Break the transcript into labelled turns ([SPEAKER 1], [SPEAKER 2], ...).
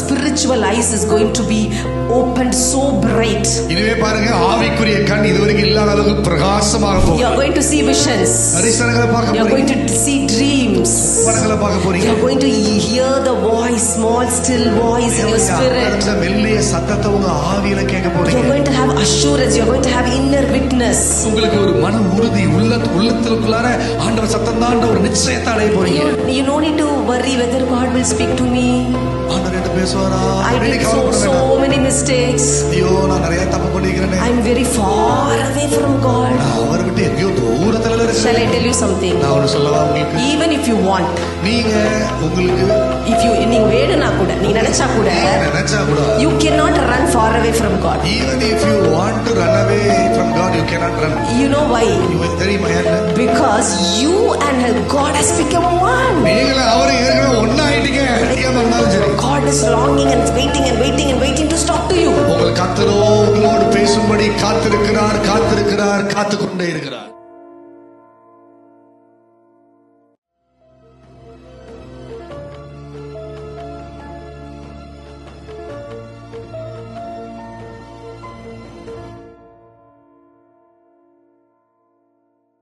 [SPEAKER 1] spiritual eyes is going to be opened so bright.
[SPEAKER 2] இனிமே பாருங்க ஆவிக்குரிய கண் இதுவரைக்கும் இல்லாத அளவுக்கு பிரகாசமாக போகும்.
[SPEAKER 1] You are going to see visions.
[SPEAKER 2] தரிசனங்களை பார்க்க போறீங்க.
[SPEAKER 1] You are going to see dreams.
[SPEAKER 2] கனவுகளை பார்க்க போறீங்க.
[SPEAKER 1] You are going to hear the voice, small still voice in your spirit.
[SPEAKER 2] அந்த மெல்லிய சத்தத்தை உங்க ஆவியில கேட்க போறீங்க.
[SPEAKER 1] You are going to have assurance. You are going to have inner witness.
[SPEAKER 2] உங்களுக்கு ஒரு மன உறுதி உள்ளத்துக்குள்ளார ஆண்டவர் சத்தம் தான் ஒரு நிச்சயத்தை அடைய போறீங்க.
[SPEAKER 1] You don't need to worry whether God will speak to me.
[SPEAKER 2] ஆண்டவர் என்ன பேசுவாரா?
[SPEAKER 1] I did so many mistakes.
[SPEAKER 2] ஐயோ நான் நிறைய தப்பு பண்ணிக்கிறேனே.
[SPEAKER 1] I am very far away from God.
[SPEAKER 2] அவர் விட்டு எங்கேயோ தூரத்துல இருக்கேன்.
[SPEAKER 1] Shall I tell you something?
[SPEAKER 2] நான் ஒன்னு சொல்லவா உங்களுக்கு?
[SPEAKER 1] Even if you want,
[SPEAKER 2] நீங்க உங்களுக்கு
[SPEAKER 1] நீங்க வேணும்னா கூட நீங்க நினைச்சா கூட you cannot run far away from God.
[SPEAKER 2] Even if you want to run away from God, you cannot run.
[SPEAKER 1] You know why?
[SPEAKER 2] தெரியுமா என்ன?
[SPEAKER 1] Because you and God has become one.
[SPEAKER 2] நீங்க அவரை ஏற்கனவே ஒண்ணாயிட்டீங்க. நினைக்காம இருந்தாலும் சரி.
[SPEAKER 1] God is longing and waiting and waiting and waiting to talk to you.
[SPEAKER 2] உங்கள் கர்த்தரோ உங்களோடு பேசும்படி காத்திருக்கிறார் காத்துக்கொண்டே இருக்கிறார்.